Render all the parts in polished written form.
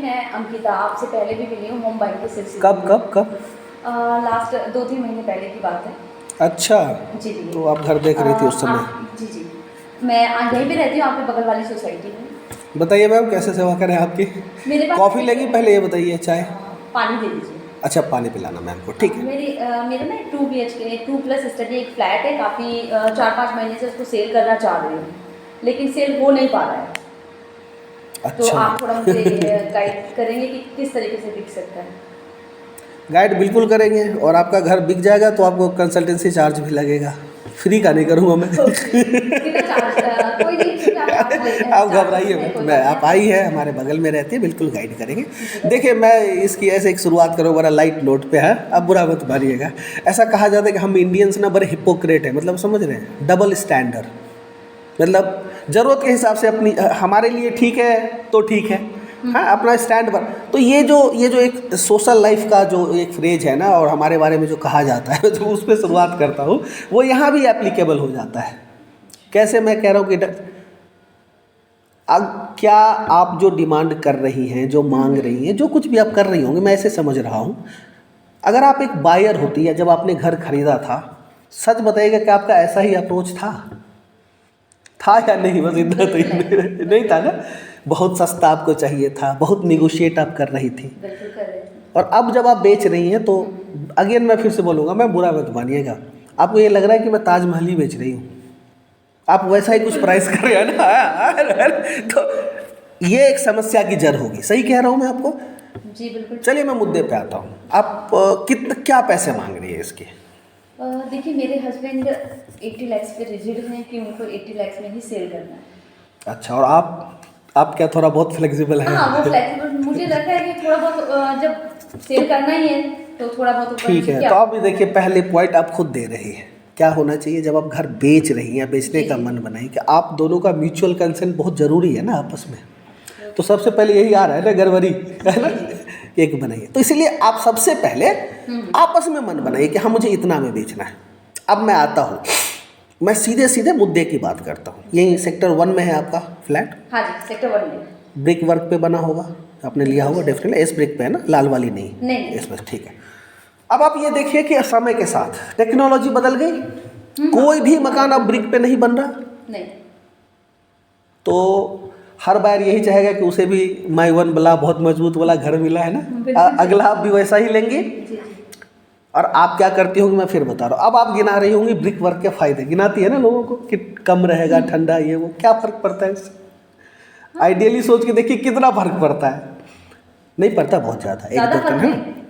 मैं अंकिता आपसे पहले भी मिली हूँ मुंबई के सिलसिले कब कब कब? लास्ट 2-3 महीने पहले की बात है। अच्छा, जी जी। तो आप घर देख रही थी उस समय? जी जी। मैं यहीं पे रहती हूँ, आपके बगल वाली सोसाइटी में। बताइए मैम, कैसे सेवा करें आपकी? मेरे पास कॉफ़ी लेगी पहले ये बताइए, चाय? पानी दे दीजिए। अच्छा, पानी पिलाना मैम को, ठीक है। मेरा ना 2 BHK 2+ स्टडी एक फ्लैट है, काफ़ी 4-5 महीने से उसको सेल करना चाह रही हूँ, लेकिन सेल हो नहीं पा रहा है। तो अच्छा। आप थोड़ा मुझे गाइड करेंगे कि किस तरीके से बिक सकता है? गाइड बिल्कुल करेंगे, और आपका घर बिक जाएगा तो आपको कंसल्टेंसी चार्ज भी लगेगा। फ्री का नहीं करूँगा मैं। कितना चार्ज? कोई नहीं, ठीक है, आप चार्ज ले आप चार्जेस घबराइए है, मत, कोई मैं बात नहीं, आप आई है हमारे बगल में रहती है, बिल्कुल गाइड करेंगे। देखिए, मैं इसकी ऐसे एक शुरुआत करूँ बड़ा लाइट नोट पे है, अब बुरा मत मानिएगा। ऐसा कहा जाता है कि हम इंडियंस ना बड़े हिपोक्रेट हैं, मतलब समझ रहे हैं, डबल स्टैंडर्ड। मतलब ज़रूरत के हिसाब से अपनी हमारे लिए ठीक है तो ठीक है, हाँ, अपना स्टैंड पर। तो ये जो एक सोशल लाइफ का जो एक फ्रेज है ना, और हमारे बारे में जो कहा जाता है, जो उस पर शुरुआत करता हूँ, वो यहाँ भी एप्लीकेबल हो जाता है। कैसे? मैं कह रहा हूँ कि अब क्या आप जो डिमांड कर रही हैं, जो मांग रही हैं, जो कुछ भी आप कर रही होंगी, मैं ऐसे समझ रहा हूँ, अगर आप एक बायर होती है, जब आपने घर खरीदा था, सच बताइएगा कि आपका ऐसा ही अप्रोच था या नहीं? बस इतना तो नहीं था ना? बहुत सस्ता आपको चाहिए था, बहुत निगोशिएट आप कर रही थी। बिल्कुल कर रहे थे। और अब जब आप बेच रही हैं तो अगेन मैं फिर से बोलूँगा, मैं बुरा मत मानिएगा, आपको ये लग रहा है कि मैं ताजमहल ही बेच रही हूँ, आप वैसा ही कुछ प्राइस कर रहे हैं ना। तो ये एक समस्या की जड़ होगी, सही कह रहा हूँ मैं आपको? जी बिल्कुल। चलिए मैं मुद्दे पे आता हूँ। आप कितना क्या पैसे मांग रही है इसके? देखिए, मेरे हस्बैंड 80 लाख पे रिजिड हैं कि उनको 80 लाख में ही सेल करना है। अच्छा, और आप क्या थोड़ा बहुत फ्लेक्सिबल हैं? हाँ, वो फ्लेक्सिबल मुझे लगता है कि थोड़ा बहुत जब सेल करना ही है तो थोड़ा बहुत ऊपर ठीक है, तो आप भी देखिए, पहले पॉइंट आप खुद दे रहे हैं, क्या होना चाहिए जब आप घर बेच रही हैं, बेचने का मन बनाई, कि आप दोनों का म्यूचुअल कंसेंट बहुत ज़रूरी है ना आपस में। तो सबसे पहले यही आ रहा है ना, गड़बड़ी है ना, एक बनाइए। तो इसलिए आप सबसे पहले आपस में मन बनाइए कि हाँ, मुझे इतना में बेचना है। अब मैं आता हूँ, मैं सीधे सीधे मुद्दे की बात करता हूँ। यही सेक्टर 1 में है आपका फ्लैट? हाँ जी, सेक्टर 1 में। ब्रिक वर्क पे बना होगा, आपने लिया होगा डेफिनेटली, एस ब्रिक पे है ना, लाल वाली नहीं? नहीं। एस ब्रिक, ठीक है। अब आप ये देखिए कि समय के साथ टेक्नोलॉजी बदल गई, कोई भी मकान अब ब्रिक पे नहीं बन रहा। नहीं। तो हर बार यही चाहेगा कि उसे भी माई वन वाला बहुत मजबूत वाला घर मिला है ना, अगला आप भी वैसा ही लेंगे। और आप क्या करती होंगी मैं फिर बता रहा हूँ। अब आप गिना रही होंगी ब्रिक वर्क के फायदे, गिनाती है ना लोगों को कि कम रहेगा, ठंडा, ये वो, क्या फर्क पड़ता है इससे? आइडियली सोच के देखिए कितना फर्क पड़ता है। नहीं पड़ता बहुत ज़्यादा, 1-2 टन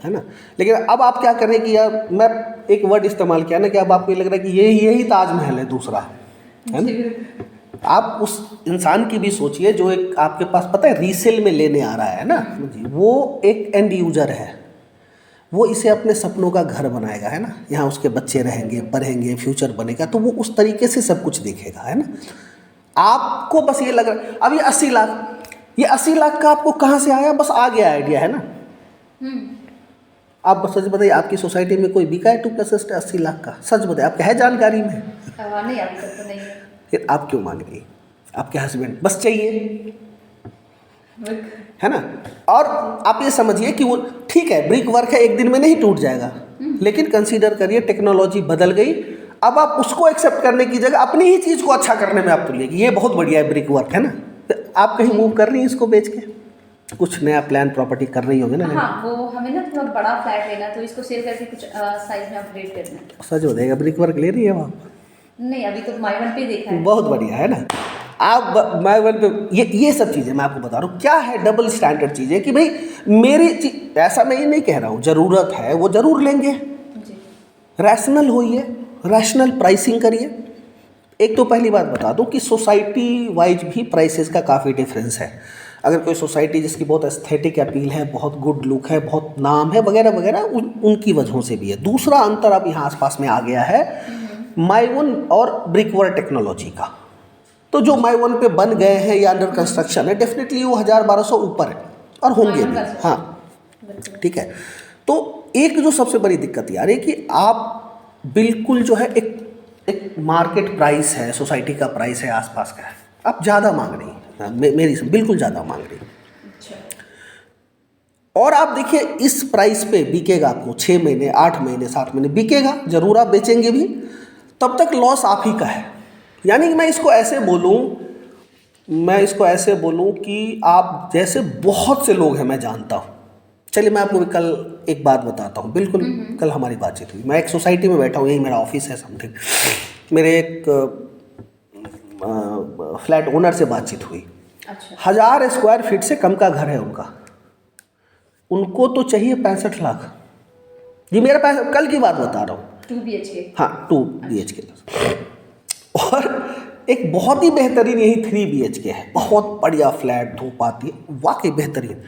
है ना। लेकिन अब आप क्या करें कि यार, मैं एक वर्ड इस्तेमाल किया ना कि अब आपको ये लग रहा है कि यही ताजमहल है दूसरा, है ना। आप उस इंसान की भी सोचिए जो एक आपके पास पता है रीसेल में लेने आ रहा है ना, वो एक एंड यूजर है, वो इसे अपने सपनों का घर बनाएगा, है ना, यहाँ उसके बच्चे रहेंगे, पढ़ेंगे, फ्यूचर बनेगा, तो वो उस तरीके से सब कुछ देखेगा, है ना। आपको बस ये लग रहा है अब ये 80 लाख का आपको कहाँ से आया? बस आ गया आइडिया, है ना। आप बस सच बताइए, आपकी सोसाइटी में कोई बिका है 2+ 80 लाख का? सच बताइए, आपका है जानकारी में? नहीं, अभी तक तो नहीं है। फिर आप क्यों मांग रही है? आपके हस्बैंड बस चाहिए, है ना। और आप ये समझिए कि वो ठीक है, ब्रिक वर्क है, एक दिन में नहीं टूट जाएगा, लेकिन कंसीडर करिए टेक्नोलॉजी बदल गई। अब आप उसको एक्सेप्ट करने की जगह अपनी ही चीज़ को अच्छा करने में आप तुलिए, ये बहुत बढ़िया है ब्रिक वर्क, है ना। तो आप कहीं मूव कर रही हैं इसको बेच के? कुछ नया प्लान प्रॉपर्टी कर रही होगी ना? हाँ, वो हमें ना थोड़ा बड़ा फ्लैट लेना, तो इसको सेल करके कुछ साइज में अपग्रेड करना है। सच हो जाएगा, ब्रिक वर्क ले रही है आप? नहीं, अभी तो माई वन पे देखा है। बहुत बढ़िया, है ना। आप माई वन पे ये सब चीज़ें मैं आपको बता रहा हूँ, क्या है डबल स्टैंडर्ड चीज़ें कि भाई मेरी चीज, ऐसा मैं ये नहीं कह रहा हूँ, ज़रूरत है वो ज़रूर लेंगे, रैशनल होइए, रैशनल प्राइसिंग करिए। एक तो पहली बात बता दूं कि सोसाइटी वाइज भी प्राइसेस का काफ़ी डिफरेंस है। अगर कोई सोसाइटी जिसकी बहुत एस्थेटिक अपील है, बहुत गुड लुक है, बहुत नाम है वगैरह वगैरह, उनकी वजहों से भी है। दूसरा अंतर अब यहाँ आसपास में आ गया है माई वन और ब्रिक वर्क टेक्नोलॉजी का। तो जो माई वन पे बन गए हैं या अंडर कंस्ट्रक्शन है, डेफिनेटली वो 1000-1200 ऊपर है और होंगे भी, हाँ, ठीक है। तो एक जो सबसे बड़ी दिक्कत यार है कि आप बिल्कुल जो है एक मार्केट प्राइस है, सोसाइटी का प्राइस है, आसपास का है, आप ज़्यादा मांग रही हैं, मेरी से बिल्कुल ज़्यादा मांग रही हैं। और आप देखिए इस प्राइस पे बिकेगा आपको 6 महीने, 8 महीने, 7 महीने बिकेगा, जरूर आप बेचेंगे भी, तब तक लॉस आप ही का है। यानी कि मैं इसको ऐसे बोलूं कि आप जैसे बहुत से लोग हैं, मैं जानता हूँ। चलिए मैं आपको कल एक बात बताता हूँ, बिल्कुल कल हमारी बातचीत हुई। मैं एक सोसाइटी में बैठा हूँ, यही मेरा ऑफिस है समथिंग। मेरे एक फ्लैट ओनर से बातचीत हुई। अच्छा। 1000 स्क्वायर फीट से कम का घर है उनका, उनको तो चाहिए 65 लाख। जी मेरा पैसा, कल की बात बता रहा हूँ। 2 BHK। हाँ 2 BHK। और एक बहुत ही बेहतरीन यही 3 BHK है, बहुत बढ़िया फ्लैट, धूप आती है, वाकई बेहतरीन।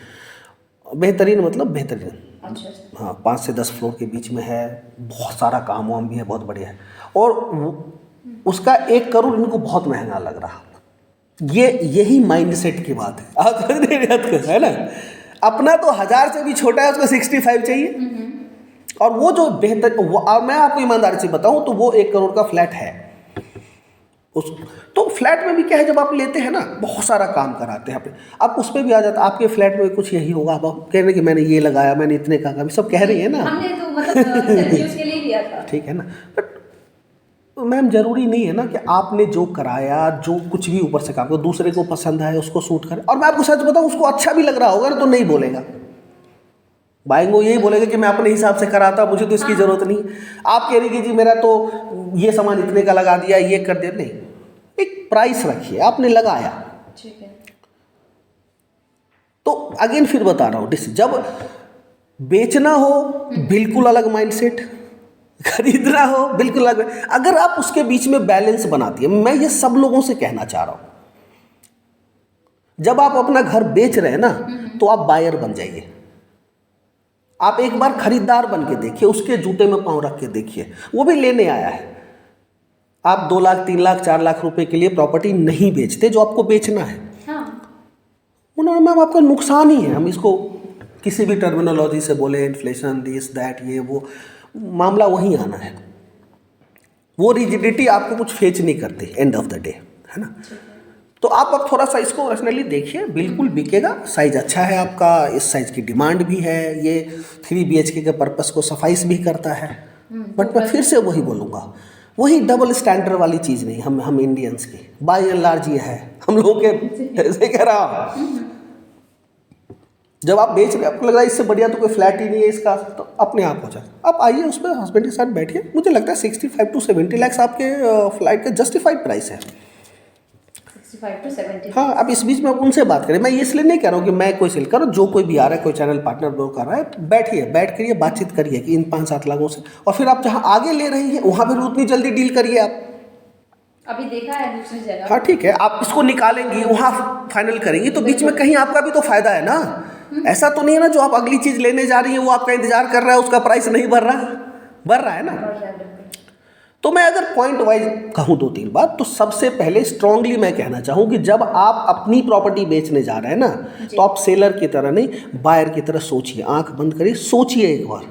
बेहतरीन मतलब बेहतरीन। अच्छा। हाँ 5 से 10 फ्लोर के बीच में है, बहुत सारा काम वाम भी है, बहुत बढ़िया है। और उसका 1 करोड़ इनको बहुत महंगा लग रहा। यही माइंडसेट की बात है, आप समझ रहे हैं, है ना। अपना तो 1000 से भी छोटा है, उसको 65 चाहिए। और वो जो बेहतर, और मैं आपको ईमानदारी से बताऊं तो वो 1 करोड़ का फ्लैट है। तो फ्लैट में भी क्या है, जब आप लेते हैं ना, बहुत सारा काम कराते हैं आप उस पर भी आ जाता। आपके फ्लैट में कुछ यही होगा, आप कह रहे हैं कि मैंने ये लगाया, मैंने इतने का, सब कह रही है ना। हमने तो मतलब सेल्फ यूज के लिए लिया था। ठीक है ना, बट मैम जरूरी नहीं है ना कि आपने जो कराया, जो कुछ भी ऊपर से काम, दूसरे को पसंद आए, उसको सूट करे। और मैं आपको सच बताऊं, उसको अच्छा भी लग रहा होगा ना तो नहीं बोलेगा। बाइंग वो यही बोलेगा कि मैं अपने हिसाब से कराता, मुझे तो इसकी जरूरत नहीं। आप कह रही कि जी मेरा तो ये सामान इतने का लगा दिया, ये कर दिया, नहीं। एक प्राइस रखिए, आपने लगाया, ठीक है। तो अगेन फिर बता रहा हूँ, जब बेचना हो बिल्कुल अलग माइंडसेट, खरीदना हो बिल्कुल अलग। अगर आप उसके बीच में बैलेंस बनाती है, मैं ये सब लोगों से कहना चाह रहा हूँ, जब आप अपना घर बेच रहे हैं ना, तो आप बायर बन जाइए। आप एक बार खरीदार बन के देखिए, उसके जूते में पांव रख के देखिए। वो भी लेने आया है। आप 2 लाख, 3 लाख, 4 लाख रुपए के लिए प्रॉपर्टी नहीं बेचते, जो आपको बेचना है। मैम आपका नुकसान ही है। हम इसको किसी भी टर्मिनोलॉजी से बोले, इन्फ्लेशन, दिस दैट, ये वो, मामला वहीं आना है। वो रिजिडिटी आपको कुछ फेच नहीं करती एंड ऑफ द डे, है ना। तो आप अब थोड़ा सा इसको रैशनली देखिए, बिल्कुल बिकेगा। साइज अच्छा है आपका, इस साइज की डिमांड भी है, ये 3 BHK के पर्पस को सफाइस भी करता है। बट मैं फिर से वही बोलूँगा, वही डबल स्टैंडर्ड वाली चीज़ नहीं। हम इंडियंस की बाय एंड लार्ज ये है, हम लोगों के ऐसे कह रहा हूँ। जब आप बेच रहे, आपको लग रहा है इससे बढ़िया तो कोई फ्लैट ही नहीं है इसका, तो अपने आप हो जाए। आप आइए उस पर हस्बैंड के साथ बैठिए। मुझे लगता है 65 to 70 लाख आपके फ्लैट का जस्टिफाइड प्राइस है। 65 to 70। हाँ, अब इस बीच में आप उनसे बात करें। मैं इसलिए नहीं कह रहा हूँ कि मैं कोई सेल करूँ, जो कोई भी आ रहा है, कोई चैनल पार्टनर ब्रो कर रहा है, बैठ करिए, बातचीत करिए कि इन 5-7 लाखों से, और फिर आप जहाँ आगे ले रही हैं वहाँ पर उतनी जल्दी डील करिए आप। अभी देखा है दूसरी जगह। हाँ ठीक है, आप इसको निकालेंगी, वहाँ फाइनल करेंगी, तो बीच में कहीं आपका भी तो फायदा है ना। ऐसा तो नहीं है ना जो आप अगली चीज़ लेने जा रही है वो आपका इंतजार कर रहा है, उसका प्राइस नहीं बढ़ रहा है ना। तो मैं अगर पॉइंट वाइज कहूँ 2-3 बात, तो सबसे पहले स्ट्रांगली मैं कहना चाहूँ कि जब आप अपनी प्रॉपर्टी बेचने जा रहे हैं ना, तो आप सेलर की तरह नहीं, बायर की तरह सोचिए। आंख बंद करिए, सोचिए एक बार।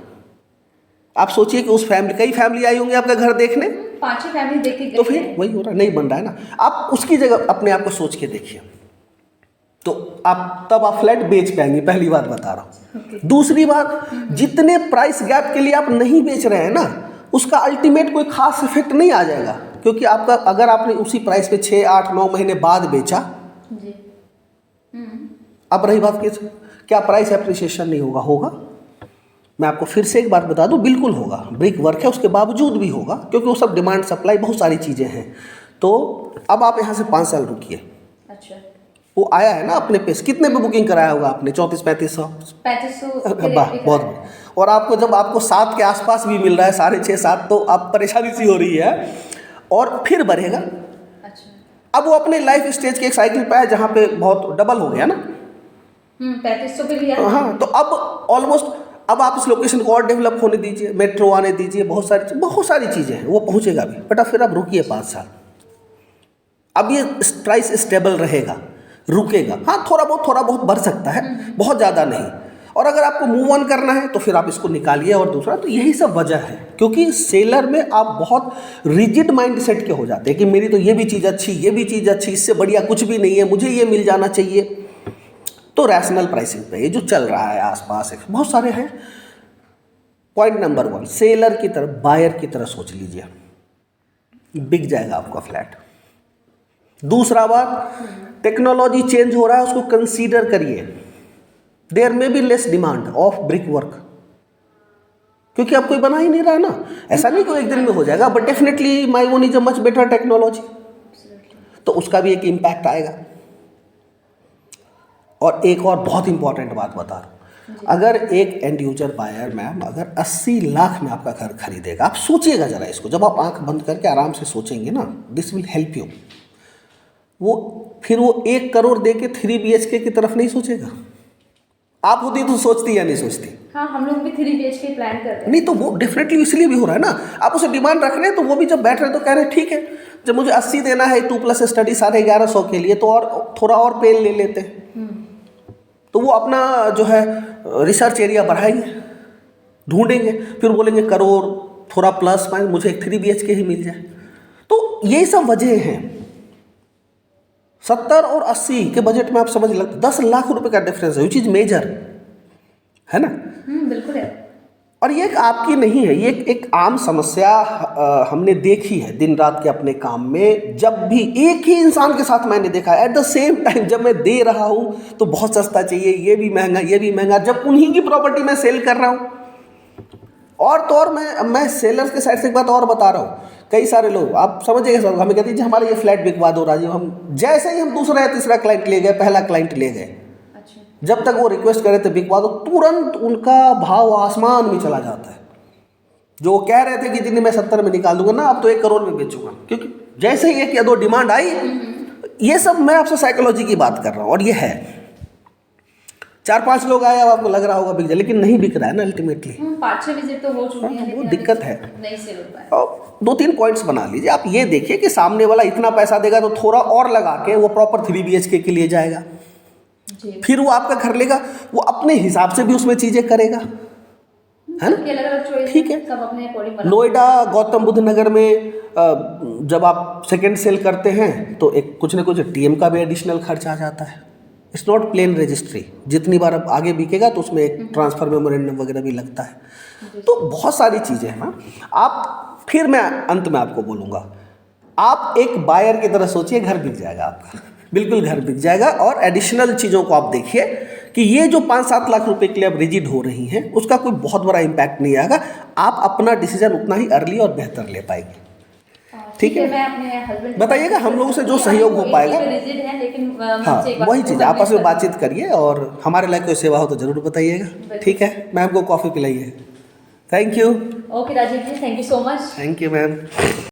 आप सोचिए कि उस फैमिली, कई फैमिली आई होंगी आपका घर देखने, 5-6 फैमिली देख के, तो फिर वही हो रहा, नहीं बन रहा है ना। आप उसकी जगह अपने आप को सोच के देखिए, तो तब आप फ्लैट बेच पाएंगे। पहली बात बता रहा हूँ। दूसरी बात, जितने प्राइस गैप के लिए आप नहीं बेच रहे हैं ना, उसका अल्टीमेट कोई खास इफेक्ट नहीं आ जाएगा, क्योंकि आपका, अगर आपने उसी प्राइस पे 6, 8, 9 महीने बाद बेचा, अब रही बात क्या प्राइस एप्रिसिएशन नहीं होगा? मैं आपको फिर से एक बात बता दूं, बिल्कुल होगा। ब्रिक वर्क है, उसके बावजूद भी होगा, क्योंकि वो सब डिमांड सप्लाई, बहुत सारी चीज़ें हैं। तो अब आप यहाँ से 5 साल रुकिए। अच्छा, वो आया है ना अपने पेस, कितने पे बुकिंग कराया होगा आपने? 3400-3500। 3500। वाह, बहुत बढ़िया। और आपको जब आपको 7 के आसपास भी मिल रहा है, 6.5-7, तो आप परेशानी सी हो रही है, और फिर बढ़ेगा। अच्छा, अब वो अपने लाइफ स्टेज के एक साइकिल पे है जहाँ पे बहुत डबल हो गया ना। 3500 पे लिया। हाँ, तो अब ऑलमोस्ट, अब आप इस लोकेशन को और डेवलप होने दीजिए, मेट्रो आने दीजिए, बहुत सारी चीज़ें हैं, वो पहुँचेगा भी। बट अब फिर आप रुकिए 5 साल। अब ये प्राइस स्टेबल रहेगा, रुकेगा। हाँ, थोड़ा बहुत बढ़ सकता है, बहुत ज़्यादा नहीं। और अगर आपको मूव ऑन करना है तो फिर आप इसको निकालिए। और दूसरा, तो यही सब वजह है, क्योंकि सेलर में आप बहुत रिजिड माइंड सेट के हो जाते हैं कि मेरी तो ये भी चीज़ अच्छी, ये भी चीज़ अच्छी, इससे बढ़िया कुछ भी नहीं है, मुझे ये मिल जाना चाहिए। तो रैशनल प्राइसिंग पे ये जो चल रहा है आसपास बहुत सारे हैं। पॉइंट नंबर 1, सेलर की तरफ, बायर की तरह सोच लीजिए, बिक जाएगा आपका फ्लैट। दूसरा बात, टेक्नोलॉजी चेंज हो रहा है, उसको कंसीडर करिए। देयर में be less demand of brick work, क्योंकि अब कोई बना ही नहीं रहा ना। ऐसा नहीं कि एक दिन में हो जाएगा, but definitely my one is a much better technology, तो उसका भी एक इम्पैक्ट आएगा। और एक और बहुत इंपॉर्टेंट बात बता रहा हूँ, अगर एक एंड यूजर बायर मैम अगर 80 लाख में आपका घर खरीदेगा, आप सोचिएगा जरा इसको, जब आप आंख बंद करके आराम से सोचेंगे ना, दिस विल हेल्प यू। फिर वो 1 करोड़ दे के 3 BHK की तरफ नहीं सोचेगा। आप होती तो सोचती या नहीं सोचती? हाँ, हम लोग भी 3 BHK प्लान करते हैं। नहीं तो वो डेफिनेटली इसलिए भी हो रहा है ना, आप उसे डिमांड रख रहे हैं, तो वो भी जब बैठ रहे हैं तो कह रहे हैं ठीक है, जब मुझे 80 देना है 2+ स्टडी 1150 के लिए, तो और थोड़ा और पेन ले लेते हैं। तो वो अपना जो है रिसर्च एरिया बढ़ाएंगे, ढूंढेंगे, फिर बोलेंगे करोड़ थोड़ा प्लस माइनस मुझे एक 3 BHK ही मिल जाए। तो ये सब वजह हैं। 70 और 80 के बजट में आप समझ लगते 10 लाख रुपए का डिफरेंस है, विच इज मेजर, है ना? बिल्कुल है। और ये आपकी नहीं है, ये एक आम समस्या हमने देखी है दिन रात के अपने काम में। जब भी एक ही इंसान के साथ मैंने देखा एट द सेम टाइम, जब मैं दे रहा हूँ तो बहुत सस्ता चाहिए, ये भी महंगा, ये भी महंगा, जब उन्हीं की प्रॉपर्टी मैं सेल कर रहा हूँ। और तो और मैं सेलर्स के साइड से एक बात और बता रहा हूँ, कई सारे लोग आप समझिएगा सर, हमें कहते हैं हमारा ये फ्लैट बिकवा दो राजीव। हम जैसे ही हम दूसरा या तीसरा क्लाइंट ले गए, पहला क्लाइंट ले गए, जब तक वो रिक्वेस्ट करे थे बिकवा दो, तुरंत उनका भाव आसमान में चला जाता है। जो कह रहे थे कि जिन्हें मैं 70 में निकाल दूंगा ना, अब तो 1 करोड़ में बेचूंगा, क्योंकि जैसे ही 1 या 2 डिमांड आई, ये सब मैं आपसे साइकोलॉजी की बात कर रहा हूँ। और ये है 4-5 लोग आए, अब आपको लग रहा होगा बिक जाए, लेकिन नहीं बिक रहा है ना अल्टीमेटली। 5-6 विजिट तो हो चुकी है, वो दिक्कत है, नहीं सेल हो पाया। और 2-3 पॉइंट्स बना लीजिए। आप ये देखिए कि सामने वाला इतना पैसा देगा तो थोड़ा और लगा के वो प्रॉपर 3 BHK के लिए जाएगा, फिर वो आपका घर लेगा, वो अपने हिसाब से भी उसमें चीजें करेगा, है ना? ठीक है। नोएडा, गौतम बुद्ध नगर में जब आप सेकंड सेल करते हैं तो एक कुछ ना कुछ TM का भी एडिशनल खर्च आ जाता है। इट्स नॉट प्लेन रजिस्ट्री, जितनी बार अब आगे बिकेगा तो उसमें एक ट्रांसफर मेमोरेंडम वगैरह भी लगता है। तो बहुत सारी चीज़ें हैं ना। आप फिर मैं अंत में आपको बोलूँगा, आप एक बायर की तरह सोचिए, घर बिक जाएगा आपका, बिल्कुल घर बिक जाएगा। और एडिशनल चीज़ों को आप देखिए कि ये जो 5-7 लाख रुपए के लिए अब रिजिड हो रही हैं, उसका कोई बहुत बड़ा इम्पैक्ट नहीं आएगा। आप अपना डिसीजन उतना ही अर्ली और बेहतर ले पाएंगे। ठीक है, मैं अपने हस्बैंड बताइएगा, हम लोगों से जो सहयोग हो पाएगा। लेकिन हाँ, वही चीज़ आपस में बातचीत करिए, और हमारे लायक कोई सेवा हो तो जरूर बताइएगा। ठीक है, मैम को कॉफ़ी पिलाइए। Thank you. Okay Rajiv ji, thank you so much. Thank you ma'am.